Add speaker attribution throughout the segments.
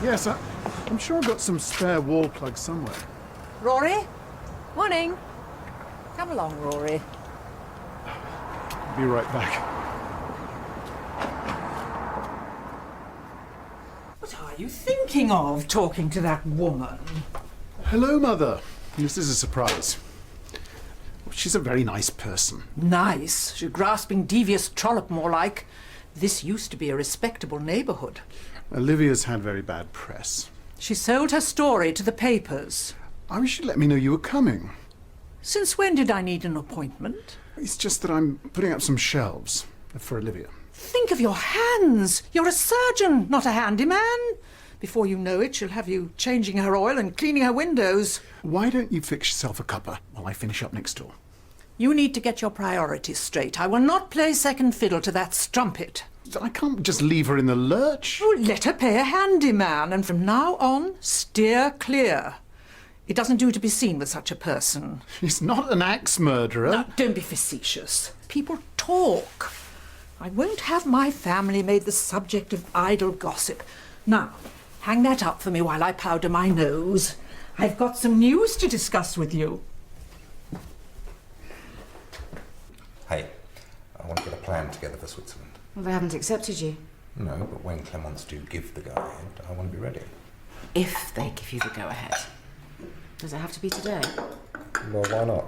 Speaker 1: Yes, I'm sure I've got some spare wall plugs somewhere.
Speaker 2: Rory? Morning. Come along, Rory.
Speaker 1: I'll be right back.
Speaker 2: What are you thinking of, talking to that woman?
Speaker 1: Hello, Mother. This is a surprise. She's a very nice person.
Speaker 2: Nice. She's a grasping, devious trollop, more like. This used to be a respectable neighbourhood.
Speaker 1: Olivia's had very bad press.
Speaker 2: She sold her story to the papers.
Speaker 1: I wish you'd let me know you were coming.
Speaker 2: Since when did I need an appointment?
Speaker 1: It's just that I'm putting up some shelves for Olivia.
Speaker 2: Think of your hands. You're a surgeon, not a handyman. Before you know it, she'll have you changing her oil and cleaning her windows.
Speaker 1: Why don't you fix yourself a cuppa while I finish up next door?
Speaker 2: You need to get your priorities straight. I will not play second fiddle to that strumpet.
Speaker 1: I can't just leave her in the lurch.
Speaker 2: Oh, let her pay a handyman, and from now on, steer clear. It doesn't do to be seen with such a person.
Speaker 1: She's not an axe murderer.
Speaker 2: No, don't be facetious. People talk. I won't have my family made the subject of idle gossip. Now, hang that up for me while I powder my nose. I've got some news to discuss with you.
Speaker 3: Hey, I want to get a plan together for Switzerland.
Speaker 4: Well, they haven't accepted you.
Speaker 3: No, but when Clemence do give the go-ahead, I want to be ready.
Speaker 4: If they give you the go-ahead. Does it have to be today?
Speaker 3: Well, why not?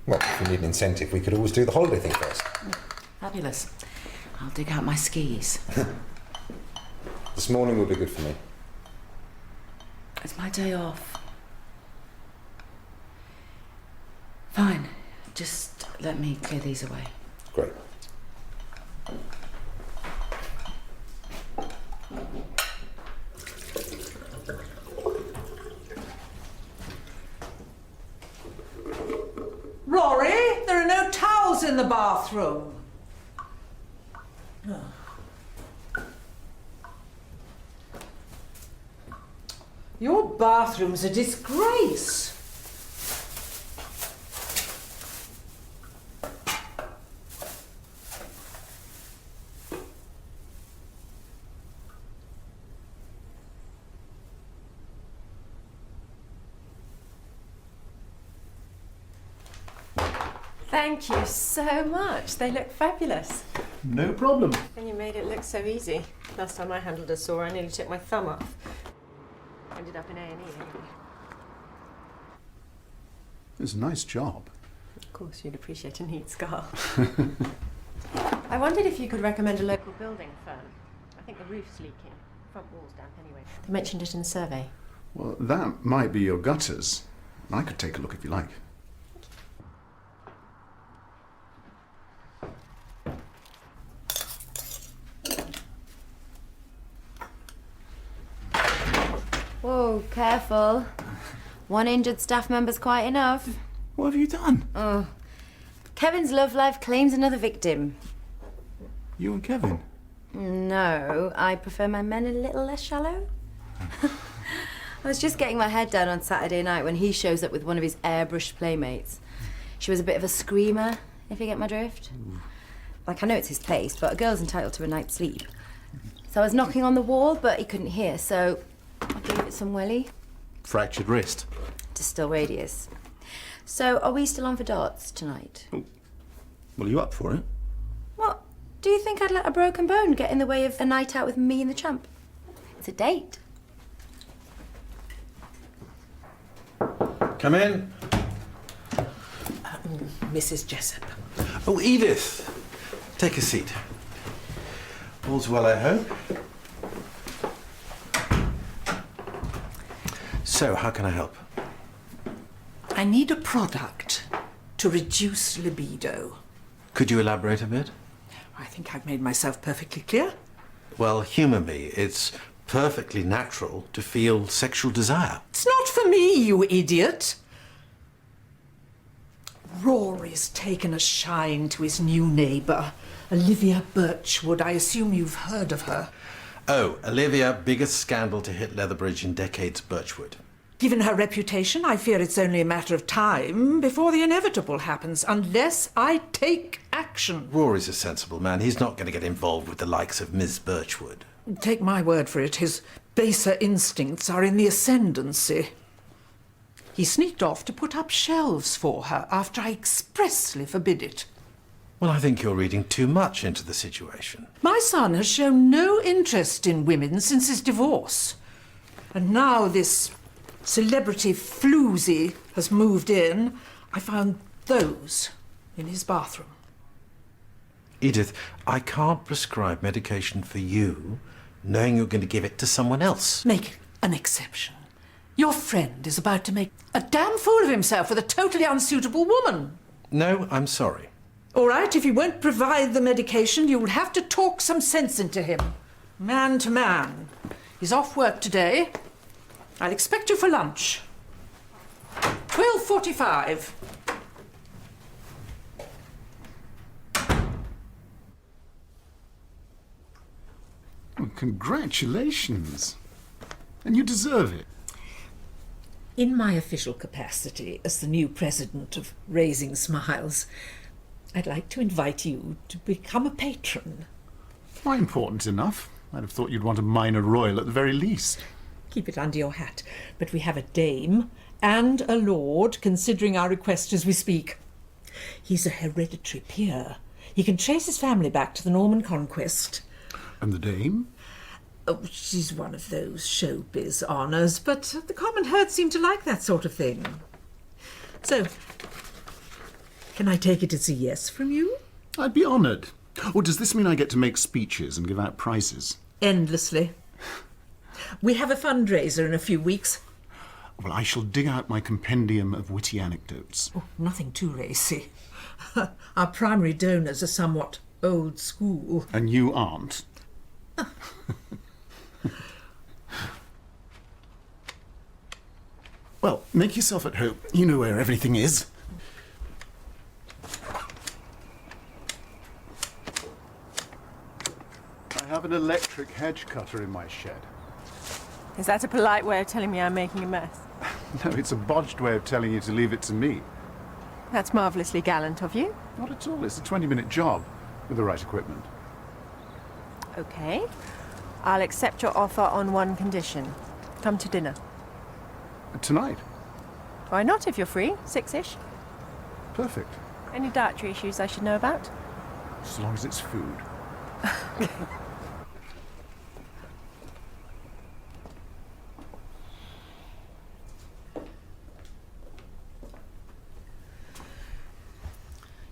Speaker 3: Well, if we need an incentive, we could always do the holiday thing first.
Speaker 4: Fabulous. I'll dig out my skis.
Speaker 3: This morning will be good for me.
Speaker 4: It's my day off. Fine. Just let me clear these away.
Speaker 3: Great.
Speaker 2: Rory, there are no towels in the bathroom. Oh. Your bathroom's a disgrace.
Speaker 5: Thank you so much. They look fabulous.
Speaker 1: No problem.
Speaker 5: And you made it look so easy. Last time I handled a saw, I nearly took my thumb off. Ended up in A&E anyway.
Speaker 1: It was a nice job.
Speaker 5: Of course, you'd appreciate a neat scar. I wondered if you could recommend a local building firm. I think the roof's leaking. Front wall's damp anyway. They mentioned it in the survey.
Speaker 1: Well, that might be your gutters. I could take a look if you like.
Speaker 4: Whoa, careful. One injured staff member's quite enough.
Speaker 1: What have you done?
Speaker 4: Oh. Kevin's love life claims another victim.
Speaker 1: You and Kevin?
Speaker 4: No, I prefer my men a little less shallow. I was just getting my head down on Saturday night when he shows up with one of his airbrushed playmates. She was a bit of a screamer, if you get my drift. Like, I know it's his place, but a girl's entitled to a night's sleep. So I was knocking on the wall, but he couldn't hear, so I gave it some welly.
Speaker 1: Fractured wrist.
Speaker 4: Distill radius. So, are we still on for darts tonight?
Speaker 1: Oh. Well, are you up for it?
Speaker 4: What? Do you think I'd let a broken bone get in the way of a night out with me and the champ? It's a date.
Speaker 6: Come in.
Speaker 2: Mrs. Jessup.
Speaker 6: Oh, Edith. Take a seat. All's well, I hope. So, how can I help?
Speaker 2: I need a product to reduce libido.
Speaker 6: Could you elaborate a bit?
Speaker 2: I think I've made myself perfectly clear.
Speaker 6: Well, humour me. It's perfectly natural to feel sexual desire.
Speaker 2: It's not for me, you idiot. Rory's taken a shine to his new neighbour, Olivia Birchwood. I assume you've heard of her.
Speaker 6: Oh, Olivia, biggest scandal to hit Leatherbridge in decades, Birchwood.
Speaker 2: Given her reputation, I fear it's only a matter of time before the inevitable happens, unless I take action.
Speaker 6: Rory's a sensible man. He's not going to get involved with the likes of Miss Birchwood.
Speaker 2: Take my word for it, his baser instincts are in the ascendancy. He sneaked off to put up shelves for her after I expressly forbid it.
Speaker 6: Well, I think you're reading too much into the situation.
Speaker 2: My son has shown no interest in women since his divorce. And now this celebrity floozy has moved in. I found those in his bathroom.
Speaker 6: Edith, I can't prescribe medication for you, knowing you're going to give it to someone else.
Speaker 2: Make an exception. Your friend is about to make a damn fool of himself with a totally unsuitable woman.
Speaker 6: No, I'm sorry.
Speaker 2: All right, if you won't provide the medication, you will have to talk some sense into him. Man to man. He's off work today. I'll expect you for lunch. 12:45.
Speaker 1: Well, congratulations. And you deserve it.
Speaker 2: In my official capacity as the new president of Raising Smiles, I'd like to invite you to become a patron.
Speaker 1: Why important enough? I'd have thought you'd want a minor royal at the very least.
Speaker 2: Keep it under your hat. But we have a dame and a lord considering our request as we speak. He's a hereditary peer. He can trace his family back to the Norman Conquest.
Speaker 1: And the dame?
Speaker 2: Oh, she's one of those showbiz honours, but the common herd seem to like that sort of thing. So, can I take it as a yes from you?
Speaker 1: I'd be honoured. Or does this mean I get to make speeches and give out prizes?
Speaker 2: Endlessly. We have a fundraiser in a few weeks.
Speaker 1: Well, I shall dig out my compendium of witty anecdotes.
Speaker 2: Oh, nothing too racy. Our primary donors are somewhat old school.
Speaker 1: And you aren't? Well, make yourself at home. You know where everything is. I have an electric hedge cutter in my shed.
Speaker 5: Is that a polite way of telling me I'm making a mess?
Speaker 1: No, it's a bodged way of telling you to leave it to me.
Speaker 5: That's marvellously gallant of you.
Speaker 1: Not at all. It's a 20-minute job with the right equipment.
Speaker 5: Okay. I'll accept your offer on one condition. Come to dinner.
Speaker 1: Tonight.
Speaker 5: Why not if you're free? 6-ish.
Speaker 1: Perfect.
Speaker 5: Any dietary issues I should know about?
Speaker 1: As long as it's food.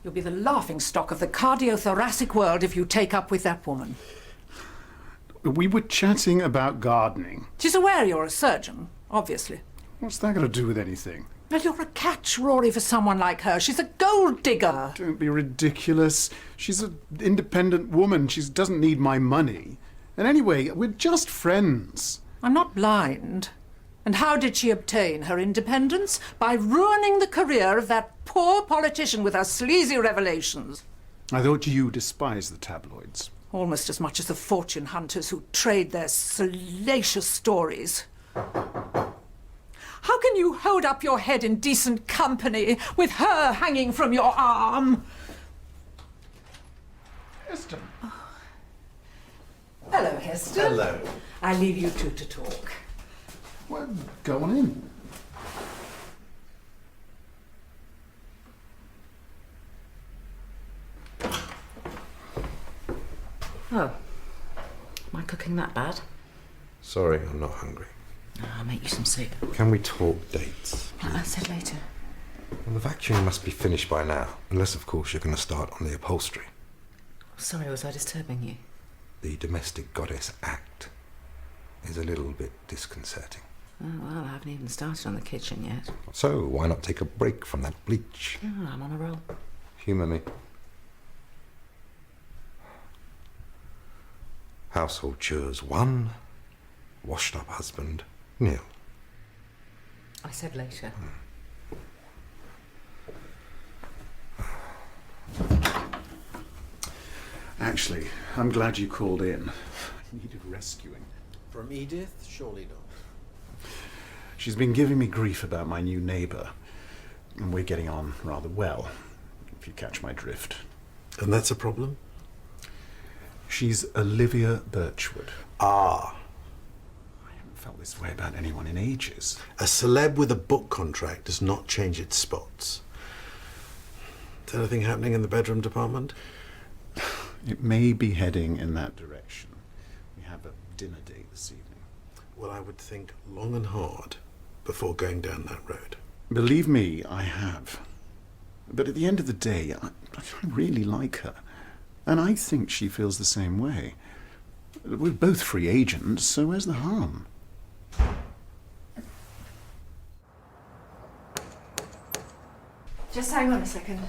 Speaker 2: You'll be the laughingstock of the cardiothoracic world if you take up with that woman.
Speaker 1: We were chatting about gardening.
Speaker 2: She's aware you're a surgeon, obviously.
Speaker 1: What's that got to do with anything?
Speaker 2: Well, you're a catch, Rory, for someone like her. She's a gold digger.
Speaker 1: Don't be ridiculous. She's an independent woman. She doesn't need my money. And anyway, we're just friends.
Speaker 2: I'm not blind. And how did she obtain her independence? By ruining the career of that poor politician with her sleazy revelations.
Speaker 1: I thought you despised the tabloids.
Speaker 2: Almost as much as the fortune hunters who trade their salacious stories. How can you hold up your head in decent company with her hanging from your arm?
Speaker 1: Hester.
Speaker 2: Oh. Hello, Hester.
Speaker 6: Hello.
Speaker 2: I leave you two to talk.
Speaker 1: Well, go on in.
Speaker 7: Oh. Am I cooking that bad?
Speaker 3: Sorry, I'm not hungry.
Speaker 7: I'll make you some soup.
Speaker 3: Can we talk dates?
Speaker 7: I said later.
Speaker 3: Well, the vacuuming must be finished by now, unless, of course, you're going to start on the upholstery.
Speaker 7: Sorry, was I disturbing you?
Speaker 3: The domestic goddess act is a little bit disconcerting.
Speaker 7: Oh, well, I haven't even started on the kitchen yet.
Speaker 3: So, why not take a break from that bleach?
Speaker 7: Oh, I'm on a roll.
Speaker 3: Humour me. Household chores 1, washed up husband 0.
Speaker 7: I said later.
Speaker 1: Actually, I'm glad you called in. I needed rescuing.
Speaker 6: From Edith? Surely not.
Speaker 1: She's been giving me grief about my new neighbour. And we're getting on rather well, if you catch my drift.
Speaker 6: And that's a problem?
Speaker 1: She's Olivia Birchwood.
Speaker 6: Ah.
Speaker 1: I felt this way about anyone in ages.
Speaker 6: A celeb with a book contract does not change its spots. Is anything happening in the bedroom department?
Speaker 1: It may be heading in that direction. We have a dinner date this evening.
Speaker 6: Well, I would think long and hard before going down that road.
Speaker 1: Believe me, I have. But at the end of the day, I really like her. And I think she feels the same way. We're both free agents, so where's the harm?
Speaker 5: Just hang on a second.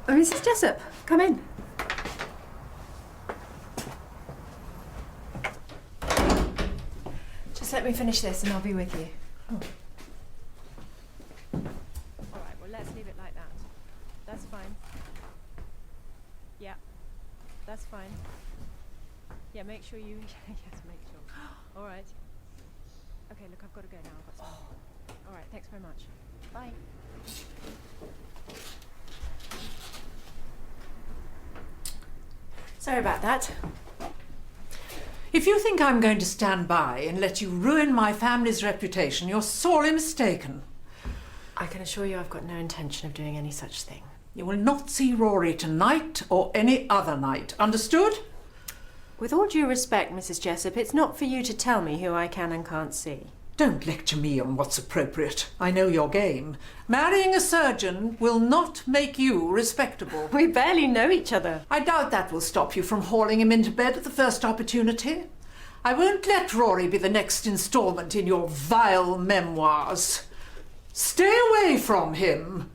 Speaker 5: Oh, Mrs. Jessup, come in. Just let me finish this and I'll be with you.
Speaker 2: Oh.
Speaker 5: All right, well, let's leave it like that. That's fine. Yeah, that's fine. Yeah, make sure you... yes, make sure. All right. Okay, look, I've got to go now. I've got some... All right, thanks very much. Bye. Sorry about that.
Speaker 2: If you think I'm going to stand by and let you ruin my family's reputation, you're sorely mistaken.
Speaker 5: I can assure you I've got no intention of doing any such thing.
Speaker 2: You will not see Rory tonight or any other night. Understood?
Speaker 5: With all due respect, Mrs. Jessup, it's not for you to tell me who I can and can't see.
Speaker 2: Don't lecture me on what's appropriate. I know your game. Marrying a surgeon will not make you respectable.
Speaker 5: We barely know each other.
Speaker 2: I doubt that will stop you from hauling him into bed at the first opportunity. I won't let Rory be the next instalment in your vile memoirs. Stay away from him.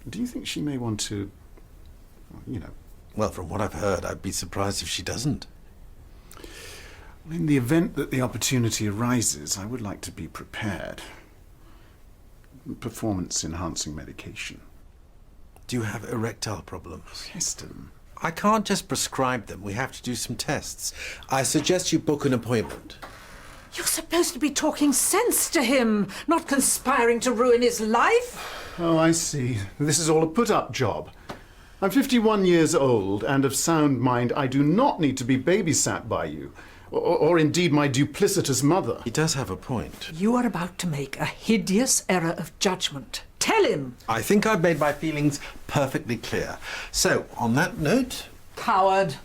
Speaker 1: Do you think she may want to, you know...
Speaker 6: Well, from what I've heard, I'd be surprised if she doesn't.
Speaker 1: In the event that the opportunity arises, I would like to be prepared. Performance-enhancing medication.
Speaker 6: Do you have erectile problems?
Speaker 1: Heston.
Speaker 6: I can't just prescribe them. We have to do some tests. I suggest you book an appointment.
Speaker 2: You're supposed to be talking sense to him, not conspiring to ruin his life.
Speaker 1: Oh, I see. This is all a put-up job. I'm 51 years old and of sound mind. I do not need to be babysat by you, or indeed my duplicitous mother.
Speaker 6: He does have a point.
Speaker 2: You are about to make a hideous error of judgment. Tell him.
Speaker 6: I think I've made my feelings perfectly clear. So, on that note...
Speaker 2: Coward.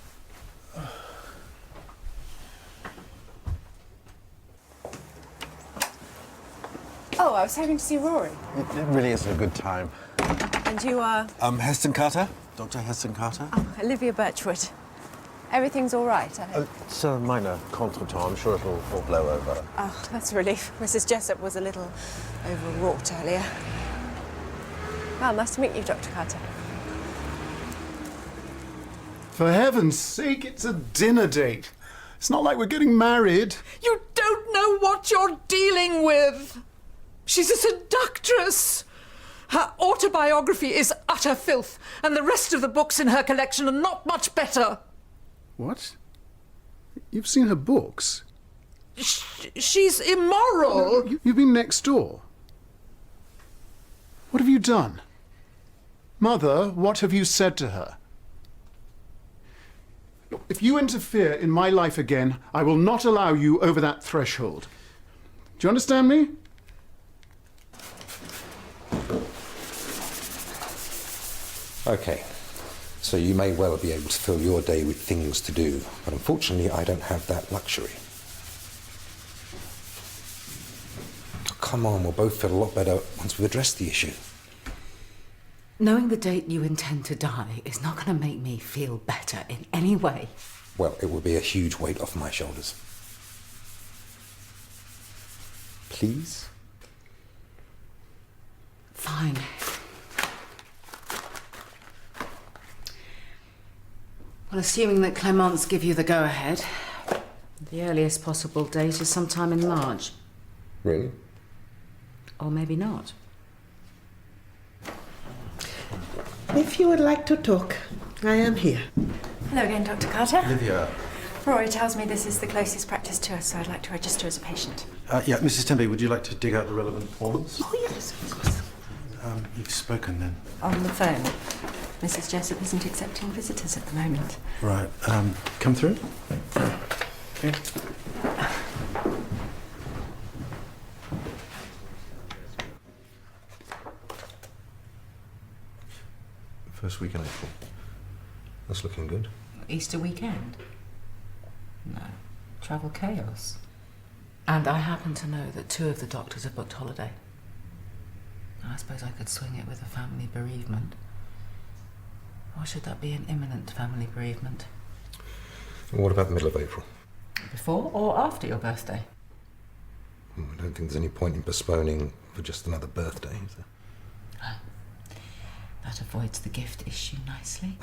Speaker 5: Oh, I was hoping to see Rory.
Speaker 6: It really isn't a good time.
Speaker 5: And you are?
Speaker 6: Heston Carter? Dr. Heston Carter?
Speaker 5: Oh, Olivia Birchwood. Everything's all right, I hope.
Speaker 6: It's a minor contretemps. I'm sure it'll all blow over.
Speaker 5: Oh, that's a relief. Mrs. Jessup was a little overwrought earlier. Well, nice to meet you, Dr. Carter.
Speaker 1: For heaven's sake, it's a dinner date. It's not like we're getting married.
Speaker 2: You don't know what you're dealing with. She's a seductress. Her autobiography is utter filth, and the rest of the books in her collection are not much better.
Speaker 1: What? You've seen her books?
Speaker 2: She's immoral.
Speaker 1: You've been next door. What have you done? Mother, what have you said to her? Look, if you interfere in my life again, I will not allow you over that threshold. Do you understand me?
Speaker 3: Okay, so you may well be able to fill your day with things to do, but unfortunately I don't have that luxury. Oh, come on, we'll both feel a lot better once we've addressed the issue.
Speaker 7: Knowing the date you intend to die is not going to make me feel better in any way.
Speaker 3: Well, it will be a huge weight off my shoulders. Please?
Speaker 7: Fine. Well, assuming that Clemence give you the go-ahead, the earliest possible date is sometime in March.
Speaker 3: Really?
Speaker 7: Or maybe not.
Speaker 8: If you would like to talk, I am here.
Speaker 5: Hello again, Dr. Carter.
Speaker 6: Olivia.
Speaker 5: Rory tells me this is the closest practice to us, so I'd like to register as a patient.
Speaker 6: Yeah, Mrs. Temby, would you like to dig out the relevant forms?
Speaker 8: Oh, yes, of course.
Speaker 6: You've spoken then.
Speaker 5: On the phone.
Speaker 4: Mrs. Jessup isn't accepting visitors at the moment.
Speaker 6: Right. Come through. Okay.
Speaker 3: First week in April. That's looking good.
Speaker 7: Easter weekend? No. Travel chaos. And I happen to know that 2 of the doctors have booked holiday. I suppose I could swing it with a family bereavement. Or should that be an imminent family bereavement?
Speaker 3: And what about the middle of April?
Speaker 7: Before or after your birthday?
Speaker 3: I don't think there's any point in postponing for just another birthday, is there?
Speaker 7: That avoids the gift issue nicely.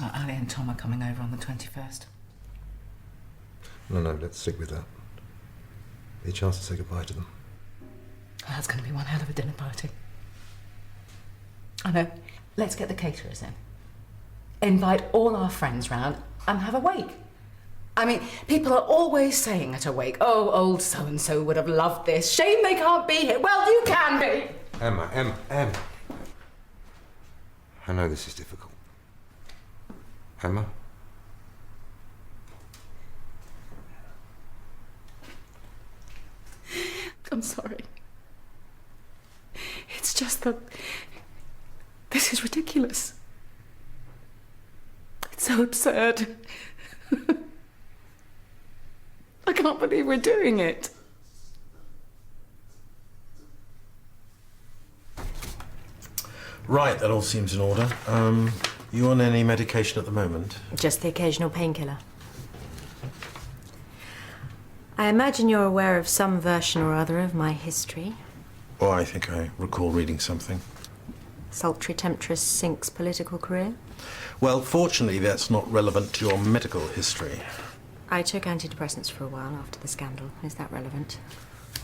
Speaker 7: Ali and Tom are coming over on the 21st.
Speaker 3: No, let's stick with that. Be a chance to say goodbye to them.
Speaker 7: That's going to be one hell of a dinner party. I know. Let's get the caterers in. Invite all our friends round and have a wake. I mean, people are always saying at a wake, oh, old so-and-so would have loved this. Shame they can't be here. Well, you can be.
Speaker 3: Emma. I know this is difficult. Emma?
Speaker 7: I'm sorry. It's just that this is ridiculous. It's so absurd. I can't believe we're doing it.
Speaker 6: Right, that all seems in order. You on any medication at the moment?
Speaker 4: Just the occasional painkiller. I imagine you're aware of some version or other of my history.
Speaker 6: Oh, I think I recall reading something.
Speaker 4: Sultry temptress sinks political career.
Speaker 6: Well, fortunately, that's not relevant to your medical history.
Speaker 4: I took antidepressants for a while after the scandal. Is that relevant?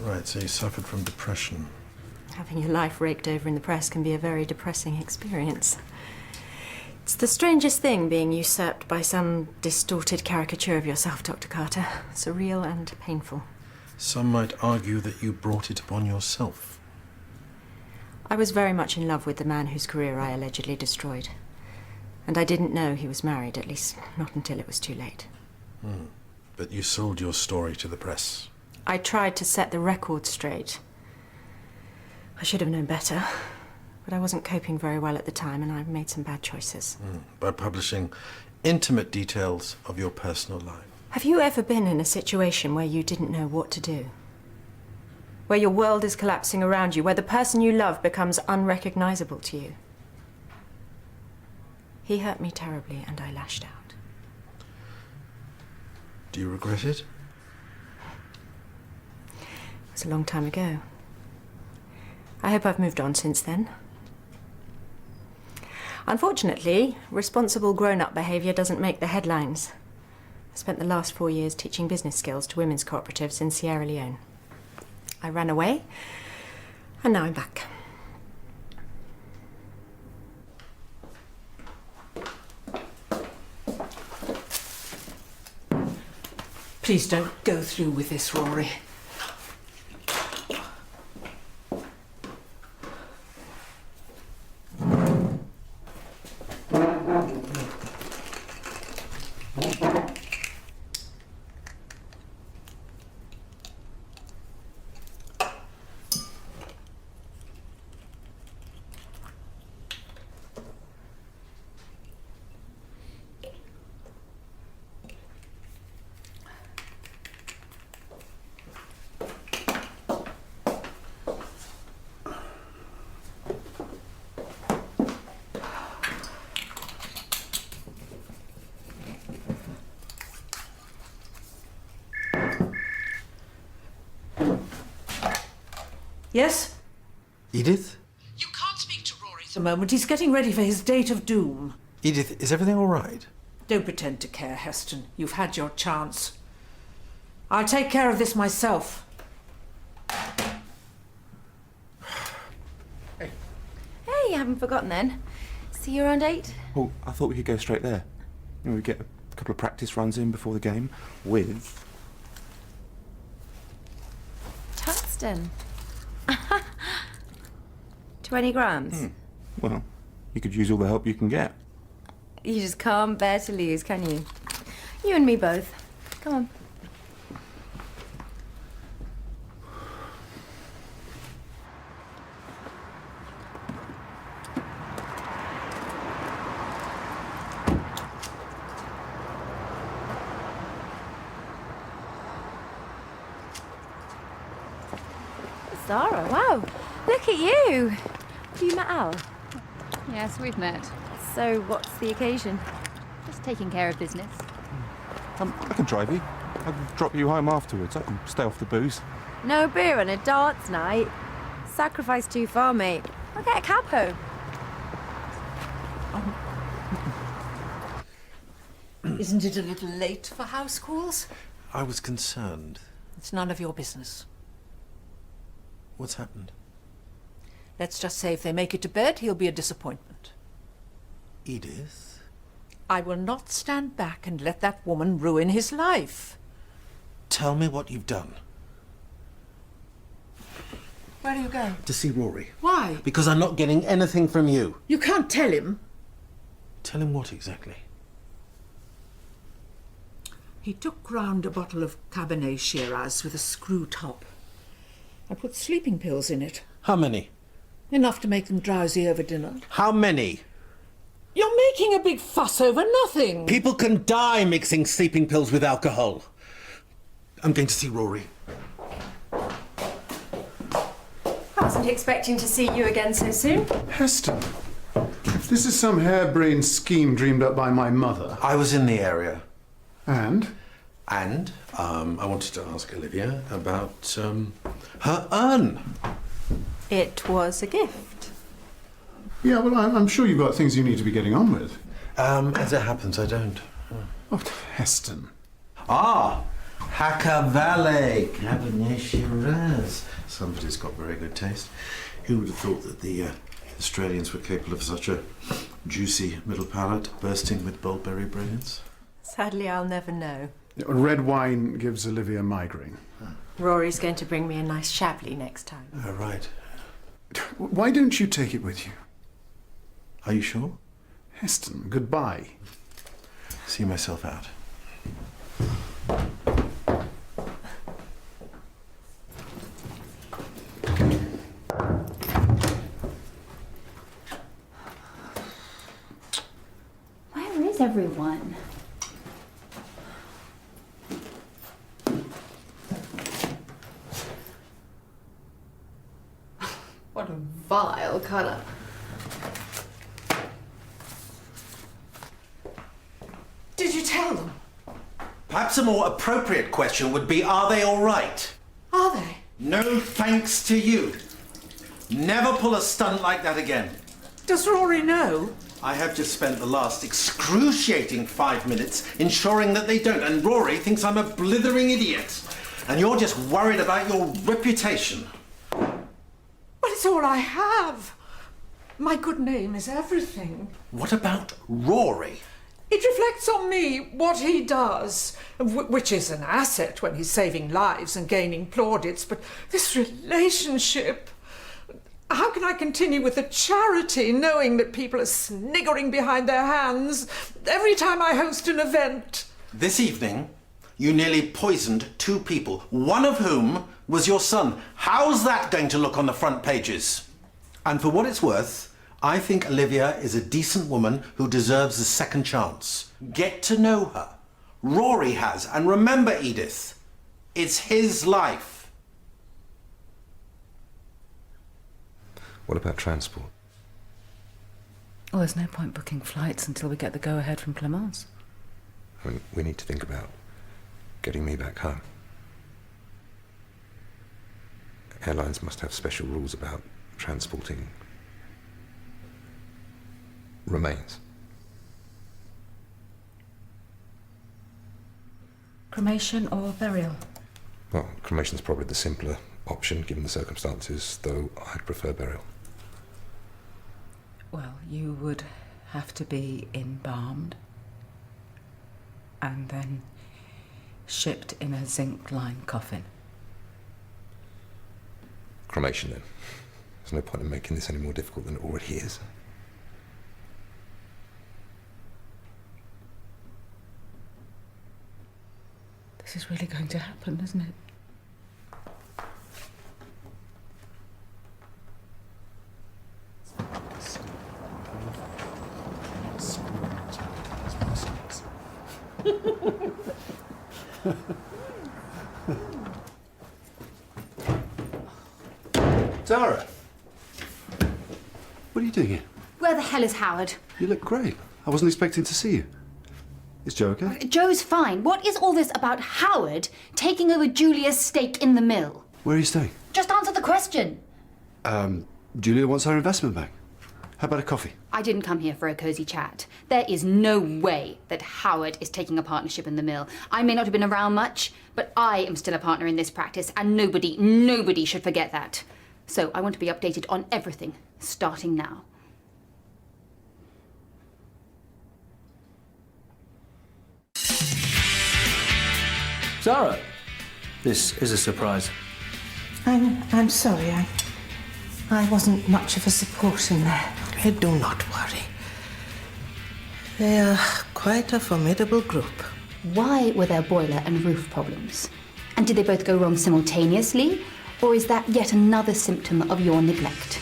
Speaker 6: Right, so you suffered from depression.
Speaker 4: Having your life raked over in the press can be a very depressing experience. It's the strangest thing, being usurped by some distorted caricature of yourself, Dr. Carter. Surreal and painful.
Speaker 6: Some might argue that you brought it upon yourself.
Speaker 4: I was very much in love with the man whose career I allegedly destroyed. And I didn't know he was married, at least not until it was too late.
Speaker 6: But you sold your story to the press.
Speaker 4: I tried to set the record straight. I should have known better, but I wasn't coping very well at the time, and I made some bad choices.
Speaker 6: By publishing intimate details of your personal life.
Speaker 4: Have you ever been in a situation where you didn't know what to do? Where your world is collapsing around you, where the person you love becomes unrecognizable to you? He hurt me terribly, and I lashed out.
Speaker 6: Do you regret it?
Speaker 4: It was a long time ago. I hope I've moved on since then. Unfortunately, responsible grown-up behaviour doesn't make the headlines. I spent the last 4 years teaching business skills to women's cooperatives in Sierra Leone. I ran away, and now I'm back.
Speaker 2: Please don't go through with this, Rory. Yes?
Speaker 6: Edith?
Speaker 2: You can't speak to Rory at the moment. He's getting ready for his date of doom.
Speaker 6: Edith, is everything all right?
Speaker 2: Don't pretend to care, Heston. You've had your chance. I'll take care of this myself.
Speaker 4: Hey, you haven't forgotten then. See you around 8?
Speaker 9: Well, I thought we could go straight there. You know, we get a couple of practice runs in before the game with...
Speaker 4: Tungsten. Do 20 grams?
Speaker 9: Well, you could use all the help you can get.
Speaker 4: You just can't bear to lose, can you? You and me both. Come on. Zara, wow. Look at you. Have you met Al?
Speaker 10: Yes, we've met.
Speaker 4: So what's the occasion?
Speaker 10: Just taking care of business.
Speaker 9: I can drive you. I can drop you home afterwards. I can stay off the booze.
Speaker 4: No beer on a darts night. Sacrifice too far, mate. I'll get a cab home.
Speaker 2: Isn't it a little late for house calls?
Speaker 6: I was concerned.
Speaker 2: It's none of your business.
Speaker 6: What's happened?
Speaker 2: Let's just say if they make it to bed, he'll be a disappointment.
Speaker 6: Edith?
Speaker 2: I will not stand back and let that woman ruin his life.
Speaker 6: Tell me what you've done.
Speaker 2: Where are you going?
Speaker 6: To see Rory.
Speaker 2: Why?
Speaker 6: Because I'm not getting anything from you.
Speaker 2: You can't tell him.
Speaker 6: Tell him what exactly?
Speaker 2: He took round a bottle of Cabernet Shiraz with a screw top. I put sleeping pills in it.
Speaker 6: How many?
Speaker 2: Enough to make them drowsy over dinner.
Speaker 6: How many?
Speaker 2: You're making a big fuss over nothing.
Speaker 6: People can die mixing sleeping pills with alcohol. I'm going to see Rory.
Speaker 4: I wasn't expecting to see you again so soon.
Speaker 1: Heston, if this is some harebrained scheme dreamed up by my mother...
Speaker 6: I was in the area.
Speaker 1: And?
Speaker 6: And I wanted to ask Olivia about her urn.
Speaker 2: It was a gift.
Speaker 1: Yeah, well, I'm sure you've got things you need to be getting on with.
Speaker 6: As it happens, I don't.
Speaker 1: Oh, Heston.
Speaker 6: Ah! Hackavale, Cabernet Shiraz. Somebody's got very good taste. Who would have thought that the Australians were capable of such a juicy middle palate, bursting with bulberry brilliance?
Speaker 4: Sadly, I'll never know.
Speaker 1: Red wine gives Olivia migraine.
Speaker 4: Rory's going to bring me a nice Chablis next time.
Speaker 6: Oh, right.
Speaker 1: Why don't you take it with you?
Speaker 6: Are you sure?
Speaker 1: Heston, goodbye.
Speaker 6: See myself out.
Speaker 10: Where is everyone?
Speaker 7: What a vile colour.
Speaker 2: Did you tell them?
Speaker 6: Perhaps a more appropriate question would be, are they all right?
Speaker 2: Are they?
Speaker 6: No thanks to you. Never pull a stunt like that again.
Speaker 2: Does Rory know?
Speaker 6: I have just spent the last excruciating 5 minutes ensuring that they don't, and Rory thinks I'm a blithering idiot. And you're just worried about your reputation.
Speaker 2: Well, it's all I have. My good name is everything.
Speaker 6: What about Rory?
Speaker 2: It reflects on me what he does, which is an asset when he's saving lives and gaining plaudits. But this relationship... How can I continue with a charity knowing that people are sniggering behind their hands every time I host an event?
Speaker 6: This evening, you nearly poisoned 2 people, one of whom was your son. How's that going to look on the front pages? And for what it's worth, I think Olivia is a decent woman who deserves a second chance. Get to know her. Rory has. And remember, Edith, it's his life.
Speaker 3: What about transport?
Speaker 7: Well, there's no point booking flights until we get the go-ahead from Clemence.
Speaker 3: I mean, we need to think about getting me back home. Airlines must have special rules about transporting remains.
Speaker 7: Cremation or burial?
Speaker 3: Well, cremation's probably the simpler option given the circumstances, though I'd prefer burial.
Speaker 7: Well, you would have to be embalmed and then shipped in a zinc-lined coffin.
Speaker 3: Cremation, then. There's no point in making this any more difficult than it already is.
Speaker 7: This is really going to happen, isn't it?
Speaker 11: Zara! What are you doing here?
Speaker 12: Where the hell is Howard?
Speaker 11: You look great. I wasn't expecting to see you. Is Joe okay?
Speaker 12: Joe's fine. What is all this about Howard taking over Julia's stake in the mill?
Speaker 11: Where are you staying?
Speaker 12: Just answer the question.
Speaker 11: Julia wants her investment back. How about a coffee?
Speaker 12: I didn't come here for a cosy chat. There is no way that Howard is taking a partnership in the mill. I may not have been around much, but I am still a partner in this practice, and nobody should forget that. So I want to be updated on everything, starting now.
Speaker 13: Zara, this is a surprise.
Speaker 8: I'm sorry. I wasn't much of a support in there. Do not worry. They are quite a formidable group.
Speaker 12: Why were there boiler and roof problems? And did they both go wrong simultaneously? Or is that yet another symptom of your neglect?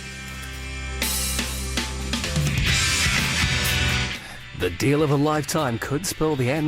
Speaker 14: The deal of a lifetime could spell the end